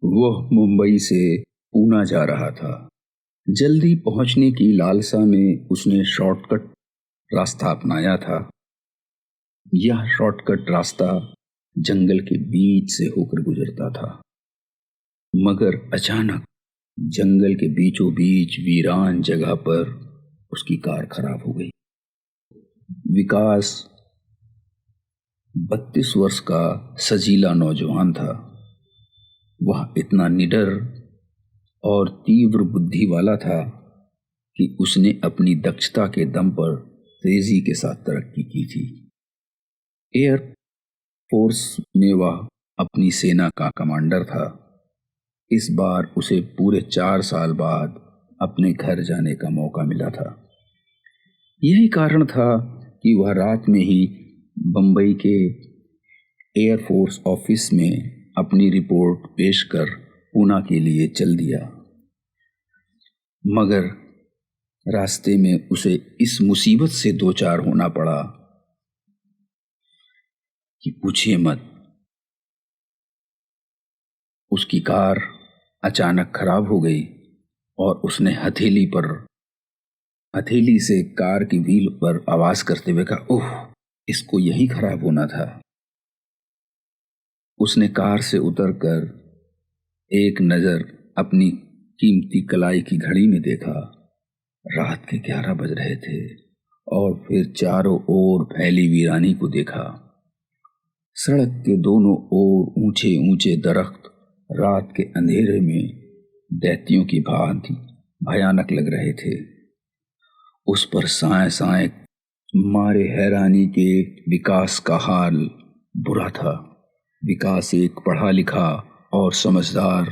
वह मुंबई से पूना जा रहा था। जल्दी पहुंचने की लालसा में उसने शॉर्टकट रास्ता अपनाया था। यह शॉर्टकट रास्ता जंगल के बीच से होकर गुजरता था, मगर अचानक जंगल के बीचों बीच वीरान जगह पर उसकी कार खराब हो गई। विकास 32 वर्ष का सजीला नौजवान था। वह इतना निडर और तीव्र बुद्धि वाला था कि उसने अपनी दक्षता के दम पर तेजी के साथ तरक्की की थी। एयर फोर्स में वह अपनी सेना का कमांडर था। इस बार उसे पूरे 4 साल बाद अपने घर जाने का मौका मिला था। यही कारण था कि वह रात में ही बंबई के एयरफोर्स ऑफिस में अपनी रिपोर्ट पेश कर पूना के लिए चल दिया। मगर रास्ते में उसे इस मुसीबत से दो चार होना पड़ा कि पूछिए मत। उसकी कार अचानक खराब हो गई और उसने हथेली से कार की व्हील पर आवाज करते हुए कहा, ओह, इसको यही खराब होना था। उसने कार से उतरकर एक नजर अपनी कीमती कलाई की घड़ी में देखा। रात के 11 बज रहे थे और फिर चारों ओर फैली वीरानी को देखा। सड़क के दोनों ओर ऊंचे ऊंचे दरख्त रात के अंधेरे में दैत्यों की भांति भयानक लग रहे थे। उस पर साए साए मारे हैरानी के विकास का हाल बुरा था। विकास एक पढ़ा लिखा और समझदार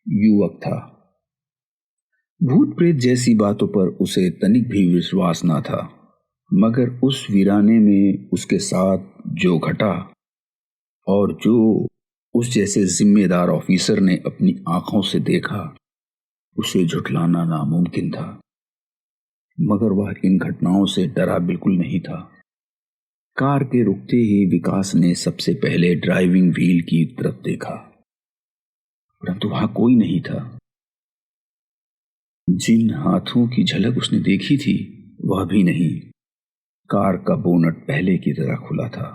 युवक था। भूत प्रेत जैसी बातों पर उसे तनिक भी विश्वास न था, मगर उस वीराने में उसके साथ जो घटा और जो उस जैसे जिम्मेदार ऑफिसर ने अपनी आंखों से देखा, उसे झुठलाना नामुमकिन था। मगर वह इन घटनाओं से डरा बिल्कुल नहीं था। कार के रुकते ही विकास ने सबसे पहले ड्राइविंग व्हील की तरफ देखा, परंतु वहां कोई नहीं था। जिन हाथों की झलक उसने देखी थी वह भी नहीं। कार का बोनट पहले की तरह खुला था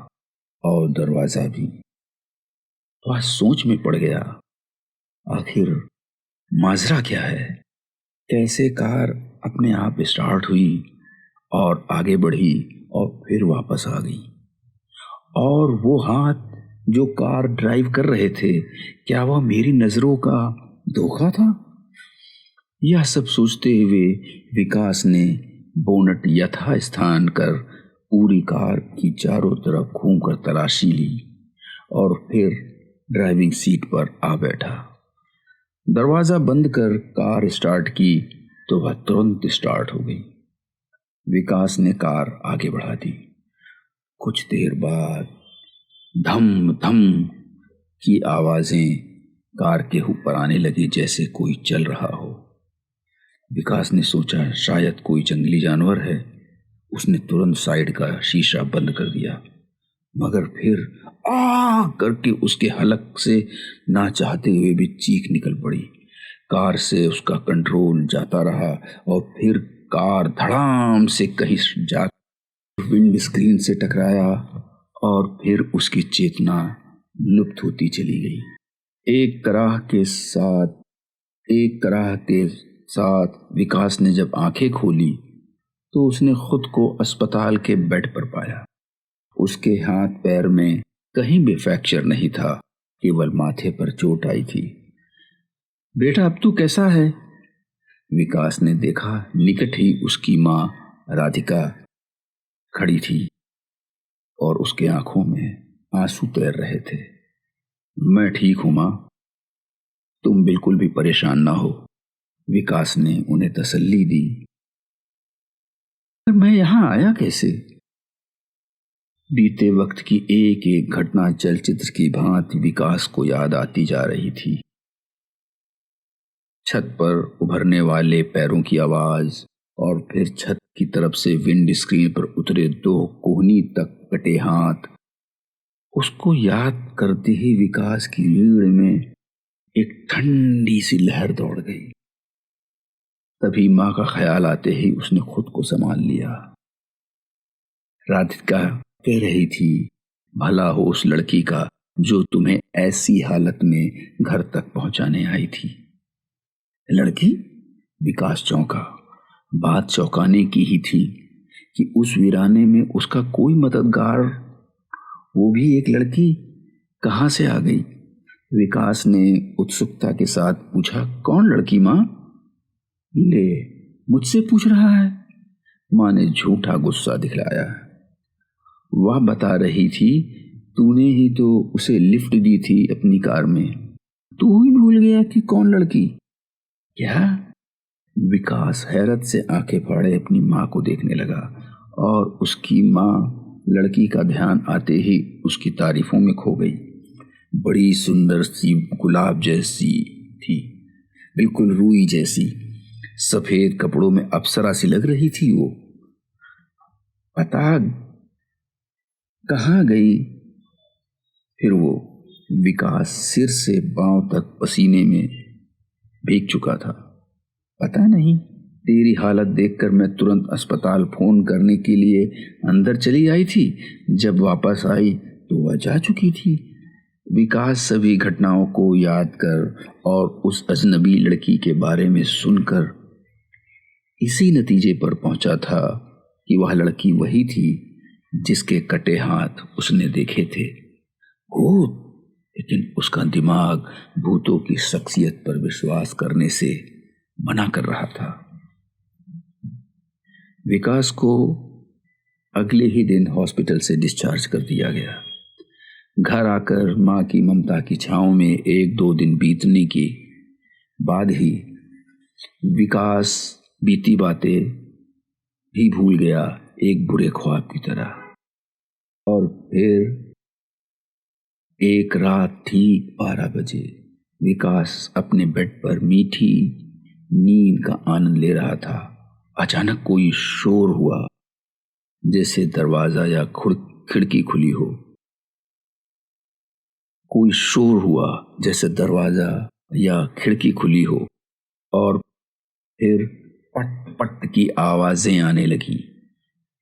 और दरवाजा भी। वह सोच में पड़ गया, आखिर माजरा क्या है? कैसे कार अपने आप स्टार्ट हुई और आगे बढ़ी और फिर वापस आ गई? और वो हाथ जो कार ड्राइव कर रहे थे, क्या वह मेरी नजरों का धोखा था? यह सब सोचते हुए विकास ने बोनट यथा स्थान कर पूरी कार की चारों तरफ घूमकर तलाशी ली और फिर ड्राइविंग सीट पर आ बैठा। दरवाजा बंद कर कार स्टार्ट की तो वह तुरंत स्टार्ट हो गई। विकास ने कार आगे बढ़ा दी। कुछ देर बाद धम धम की आवाजें कार के ऊपर आने लगी, जैसे कोई चल रहा हो। विकास ने सोचा शायद कोई जंगली जानवर है। उसने तुरंत साइड का शीशा बंद कर दिया, मगर फिर आ करके उसके हलक से ना चाहते हुए भी चीख निकल पड़ी। कार से उसका कंट्रोल जाता रहा और फिर कार धड़ाम से कहीं जा विंड स्क्रीन से टकराया और फिर उसकी चेतना लुप्त होती चली गई। एक कराह के साथ विकास ने जब आंखें खोली तो उसने खुद को अस्पताल के बेड पर पाया। उसके हाथ पैर में कहीं भी फ्रैक्चर नहीं था, केवल माथे पर चोट आई थी। बेटा, अब तू कैसा है? विकास ने देखा, निकट ही उसकी माँ राधिका खड़ी थी और उसके आंखों में आंसू तैर रहे थे। मैं ठीक हूं माँ, तुम बिल्कुल भी परेशान ना हो, विकास ने उन्हें तसल्ली दी। मैं यहां आया कैसे? बीते वक्त की एक एक घटना चलचित्र की भांति विकास को याद आती जा रही थी। छत पर उभरने वाले पैरों की आवाज और फिर छत की तरफ से विंड स्क्रीन पर उतरे 2 कोहनी तक कटे हाथ। उसको याद करते ही विकास की रीढ़ में एक ठंडी सी लहर दौड़ गई। तभी माँ का ख्याल आते ही उसने खुद को संभाल लिया। राधिका कह रही थी, भला हो उस लड़की का जो तुम्हें ऐसी हालत में घर तक पहुंचाने आई थी। लड़की? विकास चौंका। बात चौंकाने की ही थी कि उस वीराने में उसका कोई मददगार, वो भी एक लड़की, कहां से आ गई? विकास ने उत्सुकता के साथ पूछा, कौन लड़की माँ? ले, मुझसे पूछ रहा है? माँ ने झूठा गुस्सा दिखलाया। वह बता रही थी, तूने ही तो उसे लिफ्ट दी थी अपनी कार में। तू ही भूल गया कि कौन लड़की? क्या? विकास हैरत से आंखें फाड़े अपनी माँ को देखने लगा और उसकी माँ लड़की का ध्यान आते ही उसकी तारीफों में खो गई। बड़ी सुंदर सी, गुलाब जैसी थी, बिल्कुल रूई जैसी, सफेद कपड़ों में अप्सरा सी लग रही थी वो। पता कहाँ गई फिर वो? विकास सिर से पांव तक पसीने में भीग चुका था। पता नहीं, तेरी हालत देखकर मैं तुरंत अस्पताल फोन करने के लिए अंदर चली आई थी। जब वापस आई तो वह जा चुकी थी। विकास सभी घटनाओं को याद कर और उस अजनबी लड़की के बारे में सुनकर इसी नतीजे पर पहुंचा था कि वह लड़की वही थी जिसके कटे हाथ उसने देखे थे। भूत! लेकिन उसका दिमाग भूतों की शख्सियत पर विश्वास करने से मना कर रहा था। विकास को अगले ही दिन हॉस्पिटल से डिस्चार्ज कर दिया गया। घर आकर माँ की ममता की छांव में 1-2 दिन बीतने के बाद ही विकास बीती बातें भी भूल गया, एक बुरे ख्वाब की तरह। और फिर एक रात ठीक 12 बजे विकास अपने बेड पर मीठी नींद का आनंद ले रहा था। अचानक कोई शोर हुआ, जैसे दरवाजा या खिड़की खुली हो। कोई शोर हुआ जैसे दरवाजा या खिड़की खुली हो और फिर पट पट की आवाजें आने लगी।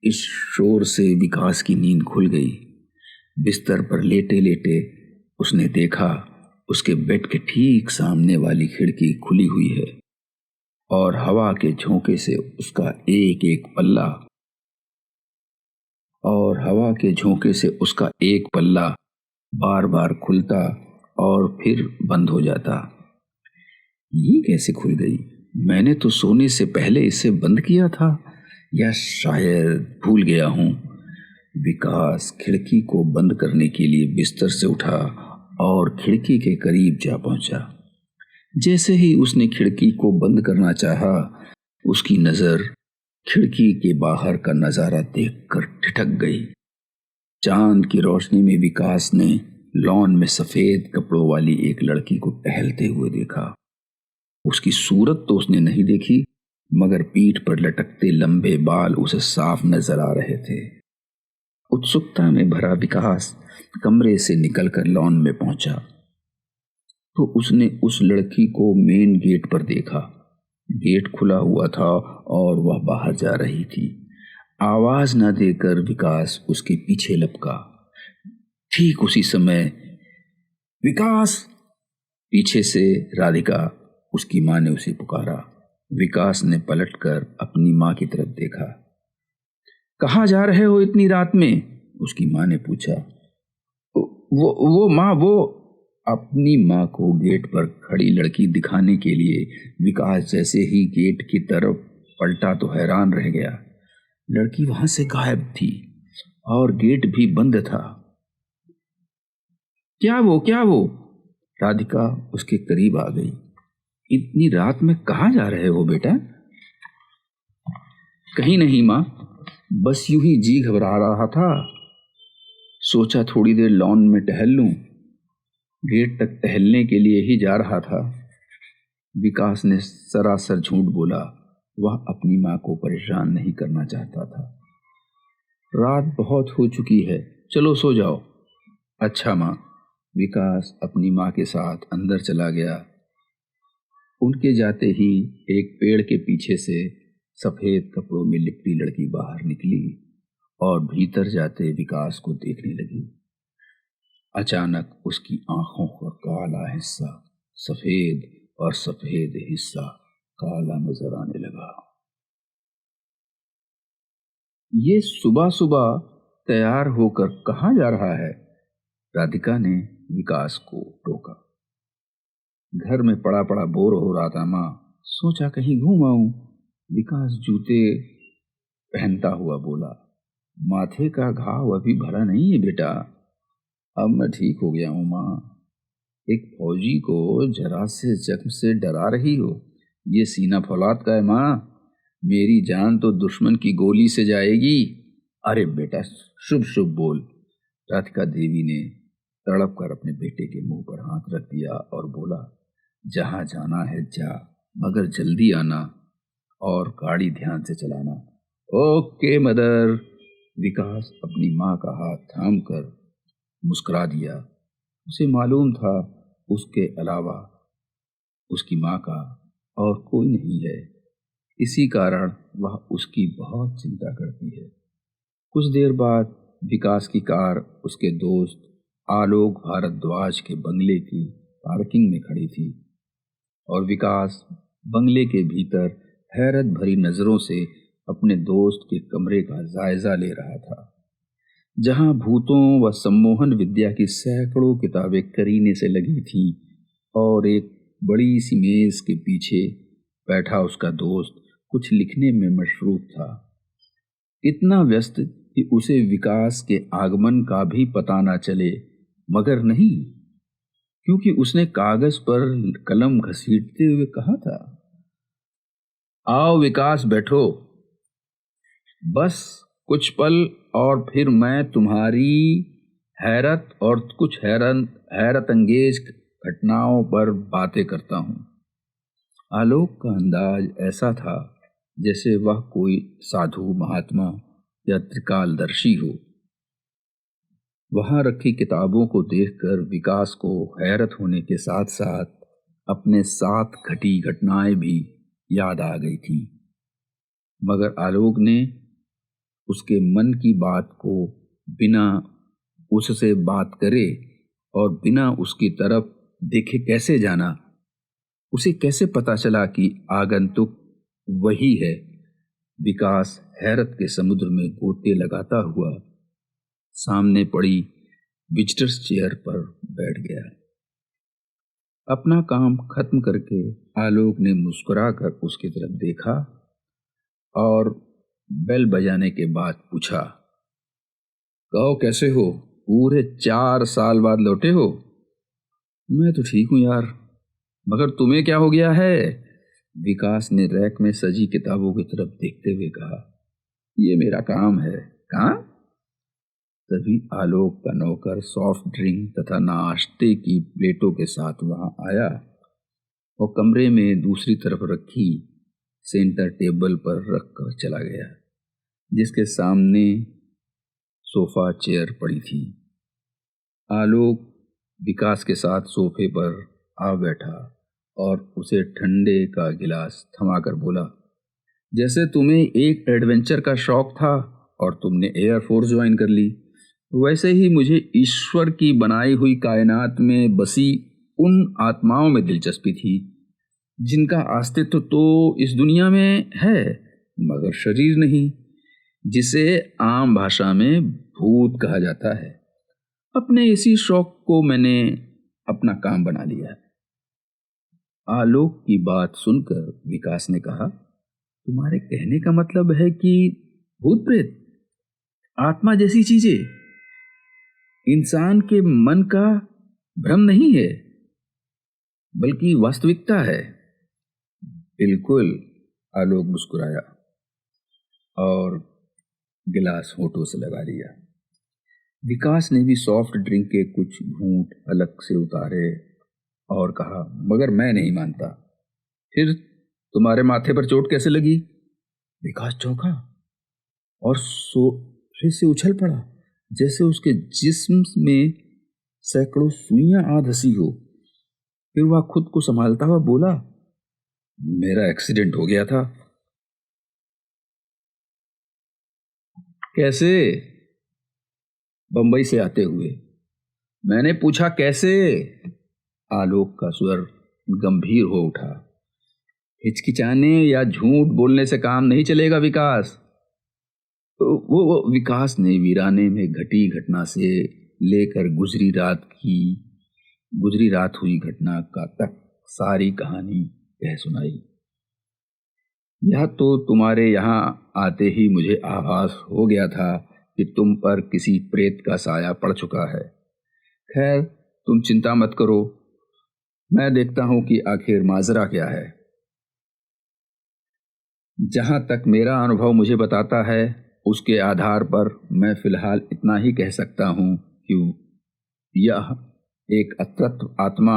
इस शोर से विकास की नींद खुल गई। बिस्तर पर लेटे लेटे उसने देखा उसके बेड के ठीक सामने वाली खिड़की खुली हुई है और हवा के झोंके से उसका एक पल्ला बार बार खुलता और फिर बंद हो जाता। ये कैसे खुल गई? मैंने तो सोने से पहले इसे बंद किया था, या शायद भूल गया हूं। विकास खिड़की को बंद करने के लिए बिस्तर से उठा और खिड़की के करीब जा पहुंचा। जैसे ही उसने खिड़की को बंद करना चाहा, उसकी नजर खिड़की के बाहर का नजारा देखकर ठिठक गई। चांद की रोशनी में विकास ने लॉन में सफेद कपड़ों वाली एक लड़की को टहलते हुए देखा। उसकी सूरत तो उसने नहीं देखी, मगर पीठ पर लटकते लंबे बाल उसे साफ नजर आ रहे थे। उत्सुकता में भरा विकास कमरे से निकलकर लॉन में पहुंचा तो उसने उस लड़की को मेन गेट पर देखा। गेट खुला हुआ था और वह बाहर जा रही थी। आवाज न देकर विकास उसके पीछे लपका। ठीक उसी समय विकास! पीछे से राधिका, उसकी मां ने उसे पुकारा। विकास ने पलटकर अपनी मां की तरफ देखा। कहाँ जा रहे हो इतनी रात में? उसकी मां ने पूछा। वो मां, वो अपनी मां को गेट पर खड़ी लड़की दिखाने के लिए विकास जैसे ही गेट की तरफ पलटा तो हैरान रह गया। लड़की वहां से गायब थी और गेट भी बंद था। क्या वो? राधिका उसके करीब आ गई। इतनी रात में कहाँ जा रहे हो बेटा? कहीं नहीं मां, बस यूं ही जी घबरा रहा था, सोचा थोड़ी देर लॉन में टहल लूं। गेट तक टहलने के लिए ही जा रहा था। विकास ने सरासर झूठ बोला। वह अपनी मां को परेशान नहीं करना चाहता था। रात बहुत हो चुकी है, चलो सो जाओ। अच्छा मां, विकास अपनी माँ के साथ अंदर चला गया। उनके जाते ही एक पेड़ के पीछे से सफेद कपड़ों में लिपटी लड़की बाहर निकली और भीतर जाते विकास को देखने लगी। अचानक उसकी आंखों का काला हिस्सा सफेद और सफेद हिस्सा काला नजर आने लगा। ये सुबह सुबह तैयार होकर कहाँ जा रहा है? राधिका ने विकास को टोका। घर में पड़ा पड़ा बोर हो रहा था माँ, सोचा कहीं घूम आऊं। विकास जूते पहनता हुआ बोला। माथे का घाव अभी भरा नहीं है बेटा, अब मैं ठीक हो गया हूं माँ। एक फौजी को जरा से जख्म से डरा रही हो, ये सीना फौलाद का है माँ, मेरी जान तो दुश्मन की गोली से जाएगी। अरे बेटा शुभ शुभ बोल। राधिका देवी ने तड़प कर अपने बेटे के मुंह पर हाथ रख दिया और बोला, जहां जाना है जा, मगर जल्दी आना और गाड़ी ध्यान से चलाना। Okay mother. विकास अपनी माँ का हाथ थाम कर मुस्कुरा दिया। उसे मालूम था उसके अलावा उसकी माँ का और कोई नहीं है, इसी कारण वह उसकी बहुत चिंता करती है। कुछ देर बाद विकास की कार उसके दोस्त आलोक भारद्वाज के बंगले की पार्किंग में खड़ी थी और विकास बंगले के भीतर हैरत भरी नजरों से अपने दोस्त के कमरे का जायजा ले रहा था, जहां भूतों व सम्मोहन विद्या की सैकड़ों किताबें करीने से लगी थीं और एक बड़ी सी मेज के पीछे बैठा उसका दोस्त कुछ लिखने में मशरूफ था। इतना व्यस्त कि उसे विकास के आगमन का भी पता न चले, मगर नहीं, क्योंकि उसने कागज पर कलम घसीटते हुए कहा था, आओ विकास बैठो, बस कुछ पल और फिर मैं तुम्हारी हैरत और कुछ हैरत अंगेज घटनाओं पर बातें करता हूं। आलोक का अंदाज ऐसा था जैसे वह कोई साधु महात्मा या त्रिकालदर्शी हो। वहां रखी किताबों को देखकर विकास को हैरत होने के साथ साथ अपने साथ घटी घटनाएं भी याद आ गई थी, मगर आलोक ने उसके मन की बात को बिना उससे बात करे और बिना उसकी तरफ देखे कैसे जाना? उसे कैसे पता चला कि आगंतुक वही है? विकास हैरत के समुद्र में गोते लगाता हुआ सामने पड़ी विजिटर्स चेयर पर बैठ गया। अपना काम खत्म करके आलोक ने मुस्कुराकर उसकी तरफ देखा और बेल बजाने के बाद पूछा, कहो कैसे हो? पूरे 4 साल बाद लौटे हो? मैं तो ठीक हूं यार, मगर तुम्हें क्या हो गया है? विकास ने रैक में सजी किताबों की तरफ देखते हुए कहा, ये मेरा काम है। कहाँ? तभी आलोक का नौकर सॉफ्ट ड्रिंक तथा नाश्ते की प्लेटों के साथ वहां आया और कमरे में दूसरी तरफ रखी सेंटर टेबल पर रखकर चला गया, जिसके सामने सोफा चेयर पड़ी थी। आलोक विकास के साथ सोफे पर आ बैठा और उसे ठंडे का गिलास थमाकर बोला, जैसे तुम्हें एक एडवेंचर का शौक था और तुमने एयरफोर्स ज्वाइन कर ली, वैसे ही मुझे ईश्वर की बनाई हुई कायनात में बसी उन आत्माओं में दिलचस्पी थी जिनका अस्तित्व तो इस दुनिया में है मगर शरीर नहीं, जिसे आम भाषा में भूत कहा जाता है। अपने इसी शौक को मैंने अपना काम बना लिया। आलोक की बात सुनकर विकास ने कहा, तुम्हारे कहने का मतलब है कि भूत प्रेत, आत्मा जैसी चीजें इंसान के मन का भ्रम नहीं है बल्कि वास्तविकता है? बिल्कुल, आलोक मुस्कुराया और गिलास होठों से लगा लिया। विकास ने भी सॉफ्ट ड्रिंक के कुछ घूंट अलग से उतारे और कहा, मगर मैं नहीं मानता। फिर तुम्हारे माथे पर चोट कैसे लगी? विकास चौंका और सोफे से उछल पड़ा, जैसे उसके जिस्म में सैकड़ों सुइयां आ धसी हो। फिर वह खुद को संभालता हुआ बोला, मेरा एक्सीडेंट हो गया था। कैसे? बंबई से आते हुए। मैंने पूछा कैसे? आलोक का स्वर गंभीर हो उठा। हिचकिचाने या झूठ बोलने से काम नहीं चलेगा विकास। वो विकास ने वीराने में घटी घटना से लेकर गुजरी रात हुई घटना का तक सारी कहानी कह सुनाई। यह तो तुम्हारे यहाँ आते ही मुझे आभास हो गया था कि तुम पर किसी प्रेत का साया पड़ चुका है। खैर तुम चिंता मत करो, मैं देखता हूं कि आखिर माजरा क्या है। जहां तक मेरा अनुभव मुझे बताता है उसके आधार पर मैं फिलहाल इतना ही कह सकता हूं कि यह एक अतृप्त आत्मा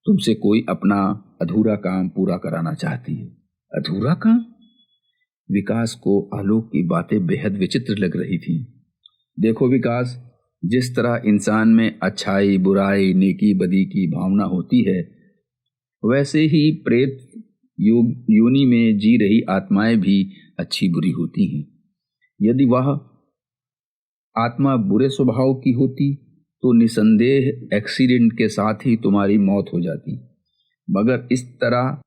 तुमसे कोई अपना अधूरा काम पूरा कराना चाहती है। अधूरा काम? विकास को आलोक की बातें बेहद विचित्र लग रही थी। देखो विकास, जिस तरह इंसान में अच्छाई बुराई नेकी बदी की भावना होती है, वैसे ही प्रेत योनि में जी रही आत्माएं भी अच्छी बुरी होती हैं। यदि वह आत्मा बुरे स्वभाव की होती तो निसंदेह एक्सीडेंट के साथ ही तुम्हारी मौत हो जाती, मगर इस तरह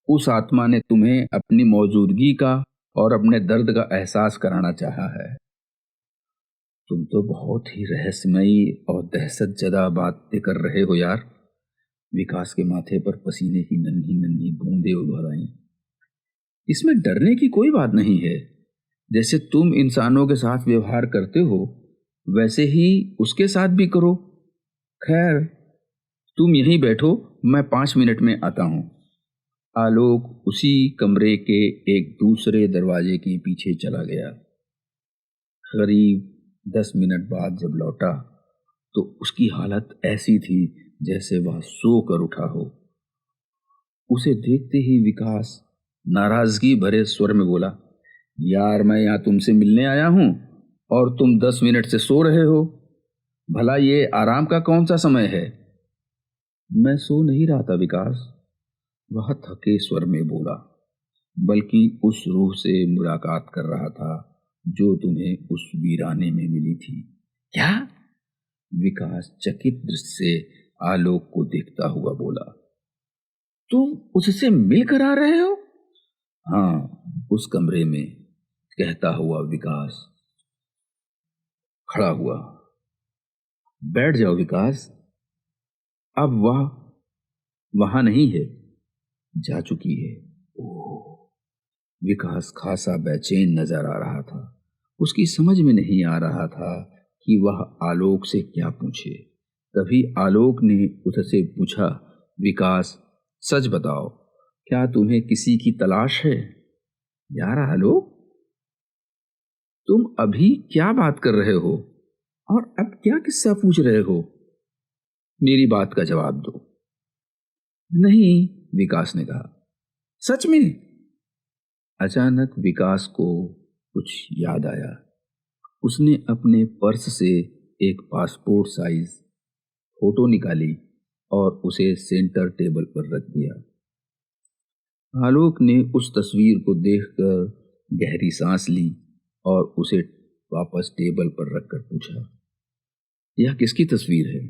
उस आत्मा ने तुम्हें अपनी मौजूदगी का और अपने दर्द का एहसास कराना चाहा है। तुम तो बहुत ही रहस्यमयी और दहशतजदा बातें कर रहे हो यार। विकास के माथे पर पसीने की नन्ही नन्ही बूंदें उभर आईं। इसमें डरने की कोई बात नहीं है। जैसे तुम इंसानों के साथ व्यवहार करते हो वैसे ही उसके साथ भी करो। खैर तुम यहीं बैठो, मैं 5 मिनट में आता हूं। आलोक उसी कमरे के एक दूसरे दरवाजे के पीछे चला गया। करीब 10 मिनट बाद जब लौटा तो उसकी हालत ऐसी थी जैसे वह सो कर उठा हो। उसे देखते ही विकास नाराजगी भरे स्वर में बोला, यार मैं यहाँ तुमसे मिलने आया हूँ और तुम 10 मिनट से सो रहे हो। भला ये आराम का कौन सा समय है? मैं सो नहीं रहा था विकास, वह थके स्वर में बोला, बल्कि उस रूह से मुलाकात कर रहा था जो तुम्हें उस वीराने में मिली थी। क्या? विकास चकित दृष्टि से आलोक को देखता हुआ बोला, तुम उससे मिलकर आ रहे हो? हाँ, उस कमरे में, कहता हुआ विकास खड़ा हुआ। बैठ जाओ विकास, अब वह वहां नहीं है, जा चुकी है। ओह, विकास खासा बेचैन नजर आ रहा था। उसकी समझ में नहीं आ रहा था कि वह आलोक से क्या पूछे। तभी आलोक ने उससे पूछा, विकास सच बताओ, क्या तुम्हें किसी की तलाश है? यार आलोक, तुम अभी क्या बात कर रहे हो और अब क्या किस्सा पूछ रहे हो? मेरी बात का जवाब दो। नहीं, विकास ने कहा। सच में? अचानक विकास को कुछ याद आया। उसने अपने पर्स से एक पासपोर्ट साइज फोटो निकाली और उसे सेंटर टेबल पर रख दिया। आलोक ने उस तस्वीर को देखकर गहरी सांस ली और उसे वापस टेबल पर रखकर पूछा, यह किसकी तस्वीर है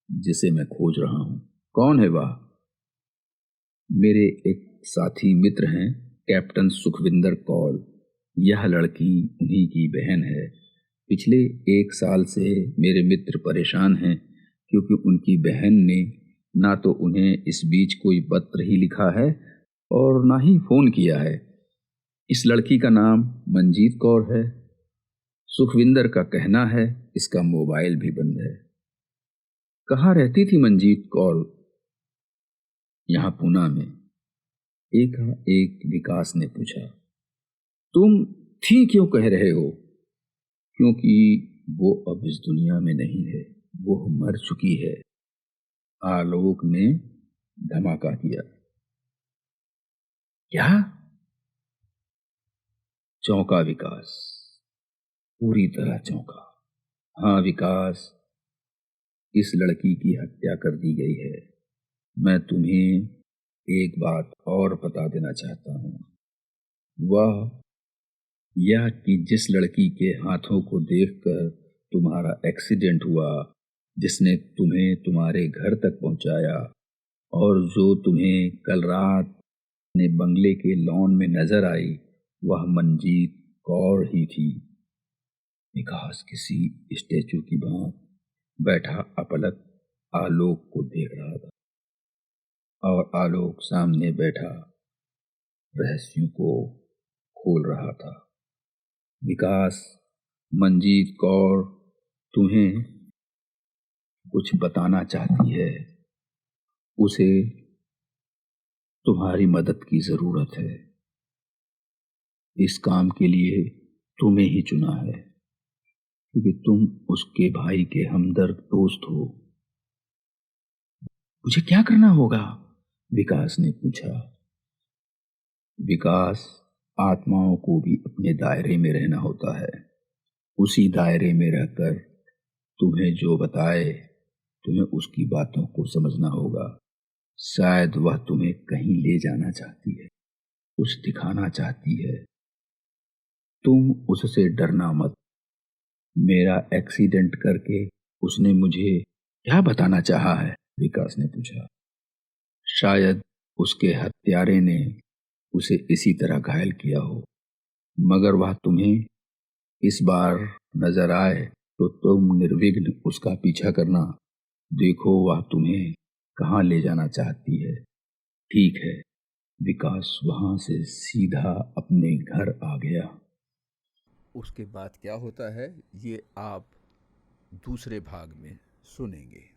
जिसे मैं खोज रहा हूं? कौन है वह? मेरे एक साथी मित्र हैं, कैप्टन सुखविंदर कौल। यह लड़की उन्हीं की बहन है। पिछले 1 साल से मेरे मित्र परेशान हैं क्योंकि उनकी बहन ने ना तो उन्हें इस बीच कोई पत्र ही लिखा है और ना ही फोन किया है। इस लड़की का नाम मंजीत कौर है। सुखविंदर का कहना है इसका मोबाइल भी बंद है। कहाँ रहती थी मंजीत कौर? यहाँ पूना में। एक विकास ने पूछा। तुम थी क्यों कह रहे हो? क्योंकि वो अब इस दुनिया में नहीं है, वो मर चुकी है। आलोक ने धमाका किया। क्या? चौंका विकास, पूरी तरह चौंका। हाँ विकास, इस लड़की की हत्या कर दी गई है। मैं तुम्हें एक बात और बता देना चाहता हूँ, वह यह कि जिस लड़की के हाथों को देखकर तुम्हारा एक्सीडेंट हुआ, जिसने तुम्हें तुम्हारे घर तक पहुंचाया और जो तुम्हें कल रात अपने बंगले के लॉन में नजर आई, वह मंजीत कौर ही थी। विकास किसी स्टैचू की भांति बैठा अपलक आलोक को देख रहा था और आलोक सामने बैठा रहस्यों को खोल रहा था। विकास, मंजीत कौर तुम्हें कुछ बताना चाहती है। उसे तुम्हारी मदद की जरूरत है। इस काम के लिए तुम्हें ही चुना है क्योंकि तुम उसके भाई के हमदर्द दोस्त हो। मुझे क्या करना होगा? विकास ने पूछा। विकास, आत्माओं को भी अपने दायरे में रहना होता है। उसी दायरे में रहकर तुम्हें जो बताए, तुम्हें उसकी बातों को समझना होगा। शायद वह तुम्हें कहीं ले जाना चाहती है, कुछ दिखाना चाहती है। तुम उससे डरना मत। मेरा एक्सीडेंट करके उसने मुझे क्या बताना चाहा है? विकास ने पूछा। शायद उसके हत्यारे ने उसे इसी तरह घायल किया हो, मगर वह तुम्हें इस बार नजर आए तो तुम निर्विघ्न उसका पीछा करना। देखो वह तुम्हें कहाँ ले जाना चाहती है। ठीक है। विकास वहां से सीधा अपने घर आ गया। उसके बाद क्या होता है ये आप दूसरे भाग में सुनेंगे।